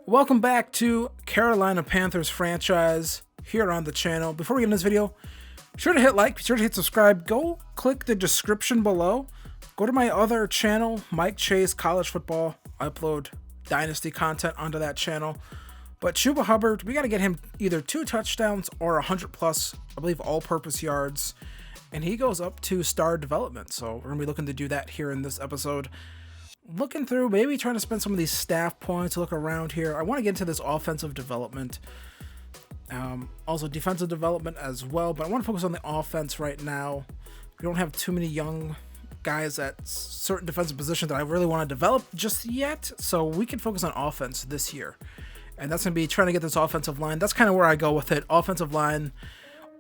Welcome back to Carolina Panthers franchise here on the channel. Before we get into this video, be sure to hit like, be sure to hit subscribe. Go click the description below. Go to my other channel, Mike Chase College Football. I upload Dynasty content onto that channel. But Chuba Hubbard, we got to get him either 2 touchdowns or 100 plus, I believe, all-purpose yards. And he goes up to star development. So we're going to be looking to do that here in this episode. Looking through, maybe trying to spend some of these staff points, look around here. I want to get into this offensive development. Also defensive development as well, but I want to focus on the offense right now. We don't have too many young guys at certain defensive positions that I really want to develop just yet, so we can focus on offense this year. And that's going to be trying to get this offensive line. That's kind of where I go with it. Offensive line,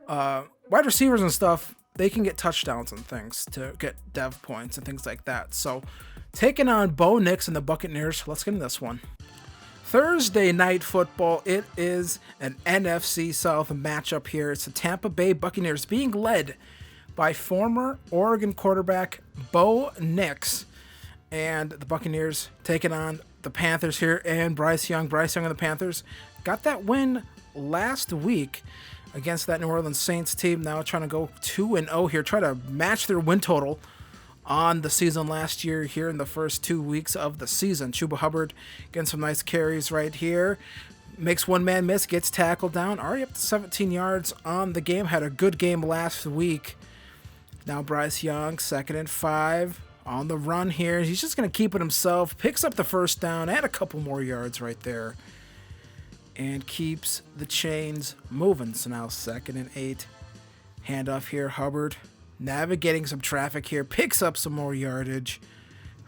wide receivers and stuff, they can get touchdowns and things to get dev points and things like that. So taking on Bo Nix and the Buccaneers. Let's get into this one. Thursday night football. It is an NFC South matchup here. It's the Tampa Bay Buccaneers being led by former Oregon quarterback Bo Nix. And the Buccaneers taking on the Panthers here and Bryce Young. Bryce Young and the Panthers got that win last week against that New Orleans Saints team. Now trying to go 2-0 here. Try to match their win total on the season last year here in the first 2 weeks of the season. Chuba Hubbard getting some nice carries right here. Makes one man miss, gets tackled down. Already up to 17 yards on the game. Had a good game last week. Now Bryce Young, 2nd and 5 on the run here. He's just going to keep it himself. Picks up the first down. Add a couple more yards right there. And keeps the chains moving. So now 2nd and 8. Handoff here, Hubbard. Navigating some traffic here, picks up some more yardage,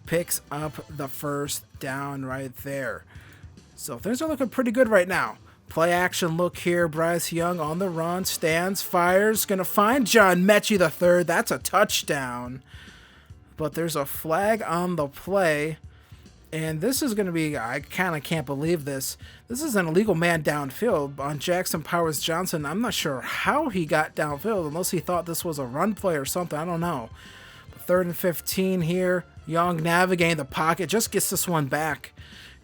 picks up the first down right there. So things are looking pretty good right now. Play action look here. Bryce Young on the run, stands, fires, going to find John Metchie the third. That's a touchdown. But there's a flag on the play. And this is going to be, I kind of can't believe this. This is an illegal man downfield on Jackson Powers Johnson. I'm not sure how he got downfield, unless he thought this was a run play or something. I don't know. But 3rd and 15 here. Young navigating the pocket. Just gets this one back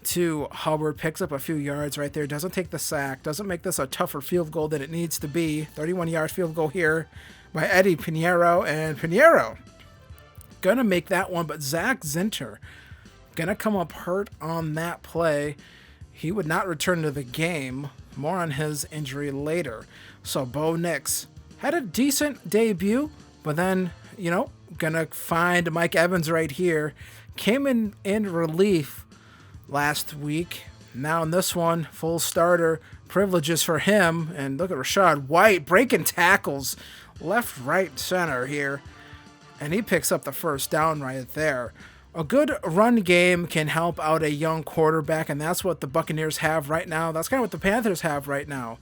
to Hubbard. Picks up a few yards right there. Doesn't take the sack. Doesn't make this a tougher field goal than it needs to be. 31-yard field goal here by Eddie Pinheiro. And Pinheiro going to make that one. But Zach Zinter gonna come up hurt on that play. He would not return to the game. More on his injury later. So Bo Nix had a decent debut, but then, gonna find Mike Evans right here. Came in relief last week. Now in this one, full starter privileges for him. And look at Rachaad White breaking tackles left, right, center here. And he picks up the first down right there. A good run game can help out a young quarterback, and that's what the Buccaneers have right now. That's kind of what the Panthers have right now.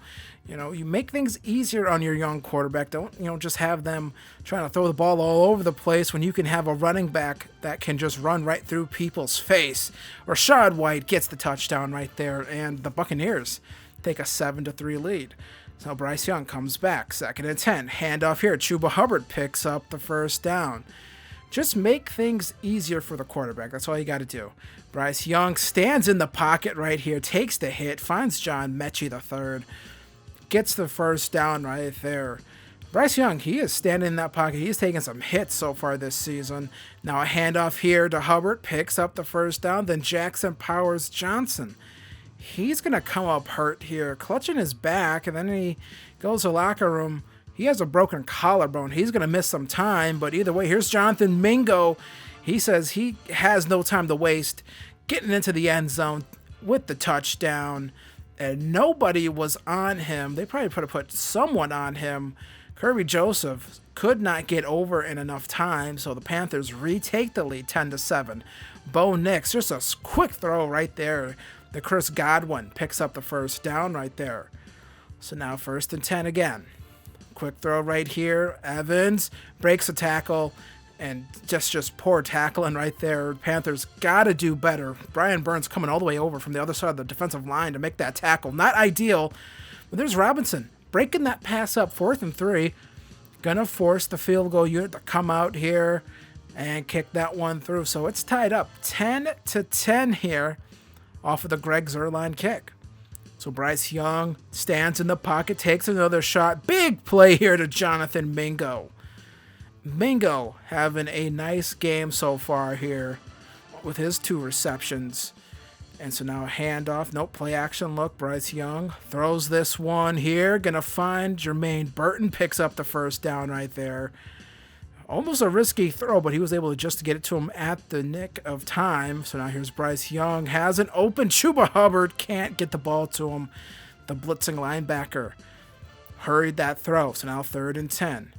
You make things easier on your young quarterback. Don't, just have them trying to throw the ball all over the place when you can have a running back that can just run right through people's face. Rachaad White gets the touchdown right there, and the Buccaneers take a 7-3 lead. So Bryce Young comes back, 2nd and 10. Handoff here. Chuba Hubbard picks up the first down. Just make things easier for the quarterback. That's all you got to do. Bryce Young stands in the pocket right here, takes the hit, finds John Metchie the third, gets the first down right there. Bryce Young, he is standing in that pocket. He's taken some hits so far this season. Now a handoff here to Hubbard, picks up the first down. Then Jackson Powers Johnson. He's going to come up hurt here, clutching his back, and then he goes to the locker room. He has a broken collarbone. He's going to miss some time, but either way, here's Jonathan Mingo. He says he has no time to waste, getting into the end zone with the touchdown, and nobody was on him. They probably could have put someone on him. Kirby Joseph could not get over in enough time, so the Panthers retake the lead 10-7. Bo Nix, just a quick throw right there. The Chris Godwin picks up the first down right there. So now 1st and 10 again. Quick throw right here. Evans breaks a tackle, and just poor tackling right there. Panthers got to do better. Brian Burns coming all the way over from the other side of the defensive line to make that tackle. Not ideal, but there's Robinson breaking that pass up, 4th and 3. Gonna force the field goal unit to come out here and kick that one through. So it's tied up 10-10 here. off of the Greg Zuerlein kick. So Bryce Young stands in the pocket, takes another shot. Big play here to Jonathan Mingo. Mingo having a nice game so far here with his 2 receptions. And so now a handoff. Nope, play action look. Bryce Young throws this one here. Gonna find Jermaine Burton. Picks up the first down right there. Almost a risky throw, but he was able to just get it to him at the nick of time. So now here's Bryce Young. Has an open. Chuba Hubbard can't get the ball to him. The blitzing linebacker hurried that throw. So now 3rd and 10.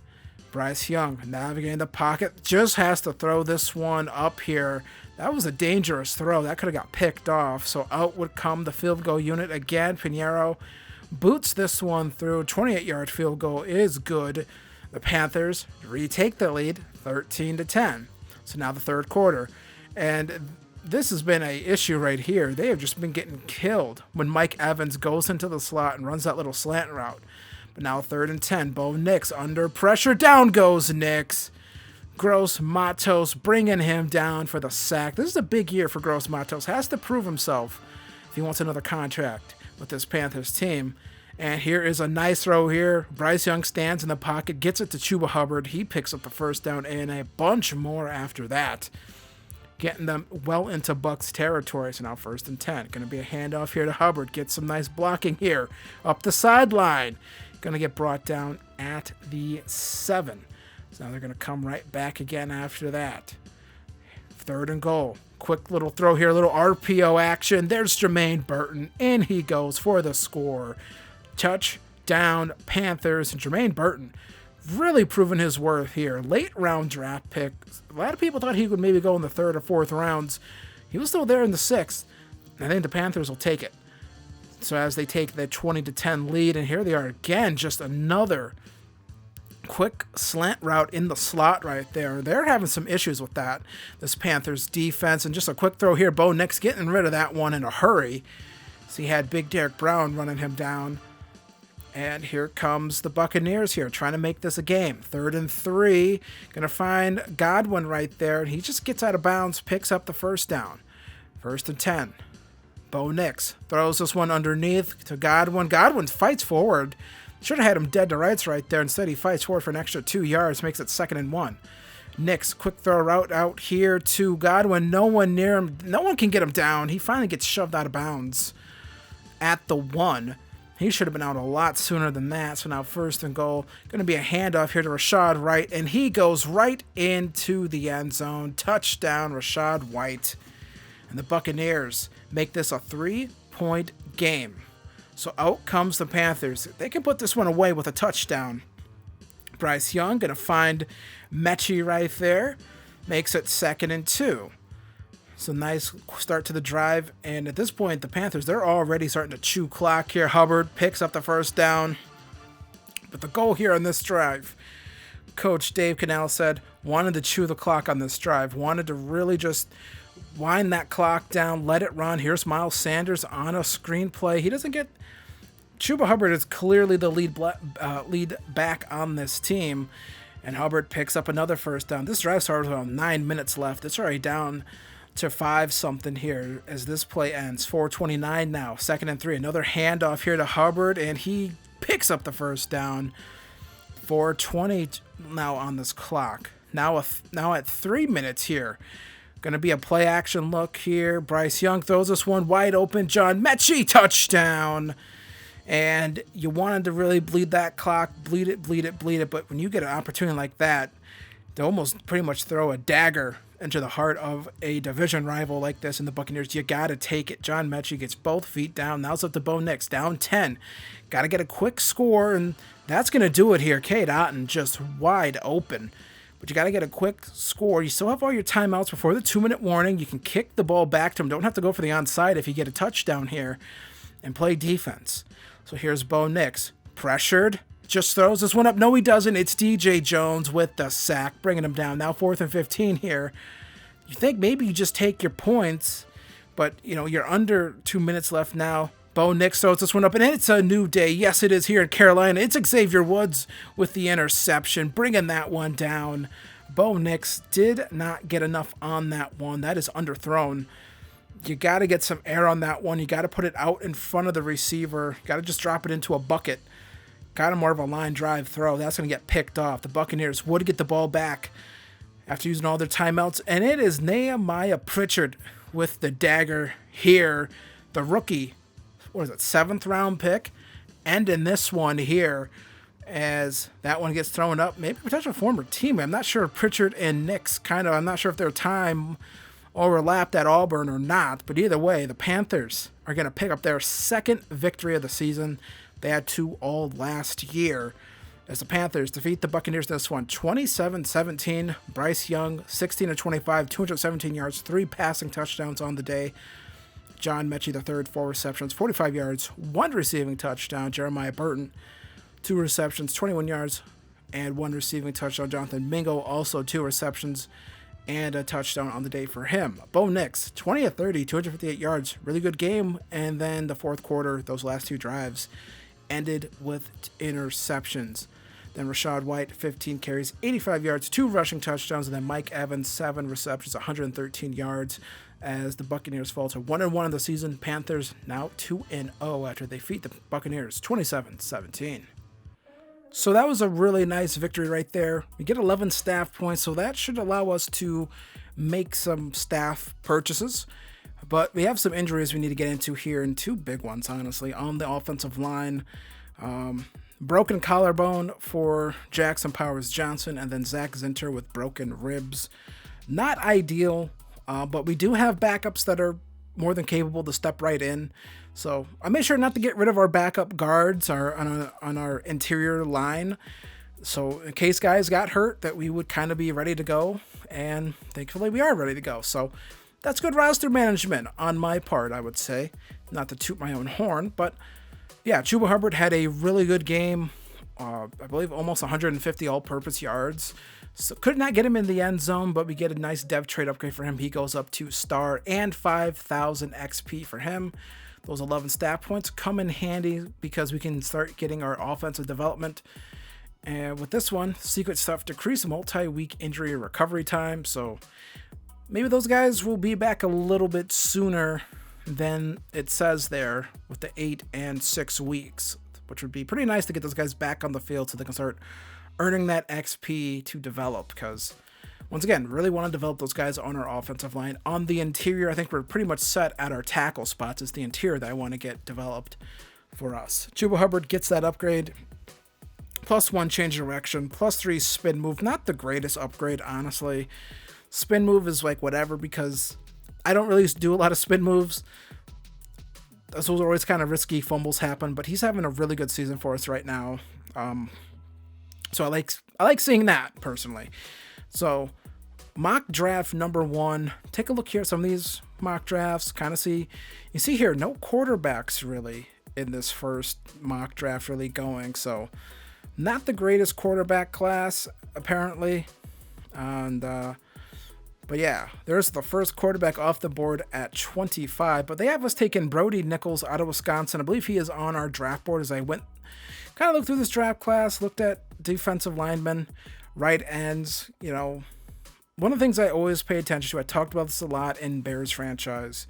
Bryce Young navigating the pocket. Just has to throw this one up here. That was a dangerous throw. That could have got picked off. So out would come the field goal unit again. Pinheiro boots this one through. 28-yard field goal is good. The Panthers retake the lead 13-10. So now the 3rd quarter. And this has been an issue right here. They have just been getting killed when Mike Evans goes into the slot and runs that little slant route. But now 3rd and 10. Bo Nix under pressure. Down goes Nix. Gross Matos bringing him down for the sack. This is a big year for Gross Matos. Has to prove himself if he wants another contract with this Panthers team. And here is a nice throw here. Bryce Young stands in the pocket, gets it to Chuba Hubbard. He picks up the first down and a bunch more after that, getting them well into Bucs territory. So now 1st and 10. Going to be a handoff here to Hubbard. Get some nice blocking here up the sideline. Going to get brought down at the 7. So now they're going to come right back again after that. 3rd and goal. Quick little throw here, little RPO action. There's Jermaine Burton. In he goes for the score. Touchdown Panthers. And Jermaine Burton really proving his worth here. Late round draft pick. A lot of people thought he would maybe go in the 3rd or 4th rounds. He was still there in the 6th. I think the Panthers will take it. So as they take the 20-10 lead, and here they are again, just another quick slant route in the slot right there. They're having some issues with that, this Panthers defense. And just a quick throw here. Bo Nix getting rid of that one in a hurry. So he had Big Derek Brown running him down. And here comes the Buccaneers here, trying to make this a game. 3rd and 3. Going to find Godwin right there. And he just gets out of bounds, picks up the first down. 1st and 10. Bo Nix throws this one underneath to Godwin. Godwin fights forward. Should have had him dead to rights right there. Instead, he fights forward for an extra 2 yards, makes it 2nd and 1. Nix, quick throw route out here to Godwin. No one near him. No one can get him down. He finally gets shoved out of bounds at the 1. He should have been out a lot sooner than that. So now 1st and goal. Going to be a handoff here to Rashad White, and he goes right into the end zone. Touchdown, Rashad White. And the Buccaneers make this a 3-point game. So out comes the Panthers. They can put this one away with a touchdown. Bryce Young going to find Metchie right there. Makes it 2nd and 2. So nice start to the drive. And at this point, the Panthers, they're already starting to chew clock here. Hubbard picks up the first down. But the goal here on this drive, Coach Dave Cannell said, wanted to chew the clock on this drive. Wanted to really just wind that clock down, let it run. Here's Miles Sanders on a screenplay. He doesn't get... Chuba Hubbard is clearly the lead back on this team. And Hubbard picks up another first down. This drive started with around 9 minutes left. It's already down to 5-something here as this play ends. 4:29 now. 2nd and 3. Another handoff here to Hubbard, and he picks up the first down. 4:20 now on this clock. Now at 3 minutes here. Going to be a play action look here. Bryce Young throws this one wide open. John Metchie, touchdown. And you wanted to really bleed that clock, bleed it. But when you get an opportunity like that, they almost pretty much throw a dagger into the heart of a division rival like this in the Buccaneers. You got to take it. John Metchie gets both feet down. Now it's up to Bo Nix, down 10. Got to get a quick score, and that's going to do it here. Cade Otton just wide open. But you got to get a quick score. You still have all your timeouts before the 2-minute warning. You can kick the ball back to him. Don't have to go for the onside if you get a touchdown here, and play defense. So here's Bo Nix. Pressured. Just throws this one up. No, he doesn't. It's DJ Jones with the sack, bringing him down. Now 4th and 15 here. You think maybe you just take your points, but, you know, you're under 2 minutes left now. Bo Nix throws this one up, and it's a new day. Yes, it is here in Carolina. It's Xavier Woods with the interception, bringing that one down. Bo Nix did not get enough on that one. That is underthrown. you got to get some air on that one. You got to put it out in front of the receiver. Got to just drop it into a bucket. Kind of more of a line drive throw. That's going to get picked off. The Buccaneers would get the ball back after using all their timeouts. And it is Nehemiah Pritchard with the dagger here. The rookie, what is it, 7th round pick. And in this one here, as that one gets thrown up, maybe a potential former teammate. I'm not sure if Pritchard and Nix I'm not sure if their time overlapped at Auburn or not. But either way, the Panthers are going to pick up their 2nd victory of the season. They had 2 all last year as the Panthers defeat the Buccaneers this one 27-17. Bryce Young, 16-25, 217 yards, 3 passing touchdowns on the day. John Metchie III, 4 receptions, 45 yards, 1 receiving touchdown. Jeremiah Burton, 2 receptions, 21 yards, and 1 receiving touchdown. Jonathan Mingo, also 2 receptions and a touchdown on the day for him. Bo Nix, 20-30, 258 yards. Really good game. And then the fourth quarter, those last 2 drives ended with interceptions. Then Rashad White, 15 carries, 85 yards, 2 rushing touchdowns. And then Mike Evans, 7 receptions, 113 yards. As the Buccaneers fall to 1-1 in the season. Panthers now 2-0 after they defeat the Buccaneers 27-17. So that was a really nice victory right there. We get 11 staff points, so that should allow us to make some staff purchases. But we have some injuries we need to get into here, and 2 big ones, honestly, on the offensive line. Broken collarbone for Jackson Powers Johnson, and then Zach Zinter with broken ribs. Not ideal. But we do have backups that are more than capable to step right in. So I made sure not to get rid of our backup guards on our interior line. So in case guys got hurt, that we would kind of be ready to go. And thankfully we are ready to go. So that's good roster management on my part, I would say. Not to toot my own horn, but yeah, Chuba Hubbard had a really good game. I believe almost 150 all-purpose yards. So could not get him in the end zone, but we get a nice dev trade upgrade for him. He goes up to star and 5,000 XP for him. Those 11 stat points come in handy because we can start getting our offensive development. And with this one, secret stuff, decrease multi-week injury recovery time. So maybe those guys will be back a little bit sooner than it says there with the 8 and 6 weeks, which would be pretty nice to get those guys back on the field so they can start earning that XP to develop, because once again, really want to develop those guys on our offensive line. On the interior, I think we're pretty much set at our tackle spots. It's the interior that I want to get developed for us. Chuba Hubbard gets that upgrade. +1 change direction, +3 spin move. Not the greatest upgrade, honestly. Spin move is like whatever, because I don't really do a lot of spin moves. Those are always kind of risky. Fumbles happen, but he's having a really good season for us right now. So I like seeing that personally. So mock draft number 1. Take a look here at some of these mock drafts. Kind of see, you see here, no quarterbacks really in this first mock draft really going. So not the greatest quarterback class apparently. And but yeah, there's the first quarterback off the board at 25. But they have us taking Brody Nichols out of Wisconsin. I believe he is on our draft board as I went kind of looked through this draft class, looked at defensive linemen, right ends. You know, one of the things I always pay attention to, I talked about this a lot in Bears franchise,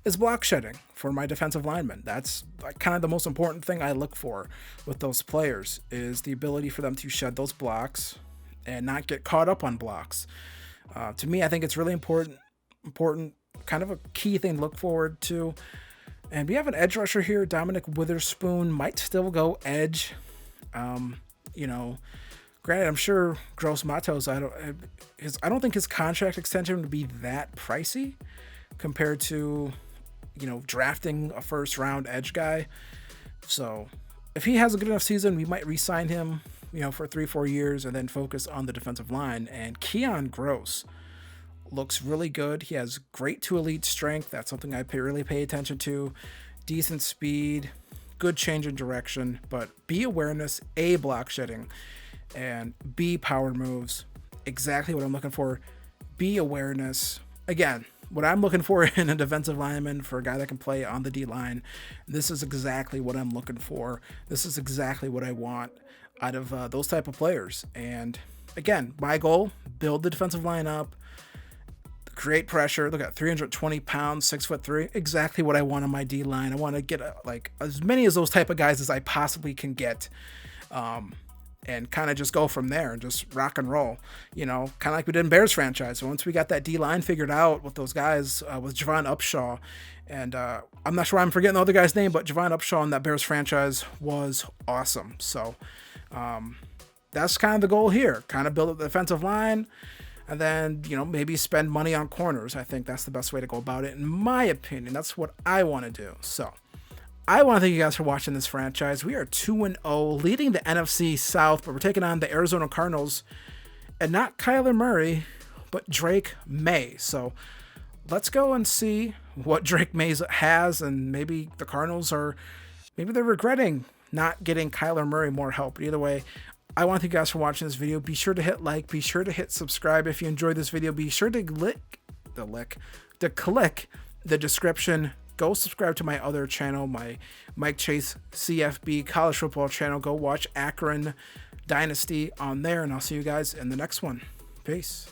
is block shedding for my defensive linemen. That's kind of the most important thing I look for with those players, is the ability for them to shed those blocks and not get caught up on blocks. To me, I think it's really important, kind of a key thing to look forward to. And we have an edge rusher here. Dominic Witherspoon might still go edge. You know, granted, I'm sure Gross Matos, I don't think his contract extension would be that pricey compared to, you know, drafting a first round edge guy. So if he has a good enough season, we might re-sign him, you know, for 3-4 years and then focus on the defensive line. And Keon Gross looks really good. He has great to elite strength. That's something I really pay attention to. Decent speed, good change in direction, but B, awareness, A, block shedding, and B, power moves. Exactly what I'm looking for. B, awareness. Again, what I'm looking for in a defensive lineman, for a guy that can play on the D line, this is exactly what I'm looking for. This is exactly what I want out of those type of players. And again, my goal, build the defensive line up, create pressure. Look at 320 pounds, 6'3", exactly what I want on my D line. I want to get like as many of those type of guys as I possibly can get, and kind of just go from there and just rock and roll. You know, kind of like we did in Bears franchise. So once we got that D line figured out with those guys, with Javon Upshaw, and I'm not sure I'm forgetting the other guy's name, but Javon Upshaw in that Bears franchise was awesome. So that's kind of the goal here. Kind of build up the defensive line. And then, you know, maybe spend money on corners. I think that's the best way to go about it, in my opinion. That's what I want to do. So, I want to thank you guys for watching this franchise. We are 2-0, leading the NFC South, but we're taking on the Arizona Cardinals. And not Kyler Murray, but Drake May. So, let's go and see what Drake May has, and maybe the Cardinals maybe they're regretting not getting Kyler Murray more help. But either way, I want to thank you guys for watching this video. Be sure to hit like. Be sure to hit subscribe if you enjoyed this video. Be sure to click the description. Go subscribe to my other channel, my Mike Chase CFB college football channel. Go watch Akron Dynasty on there, and I'll see you guys in the next one. Peace.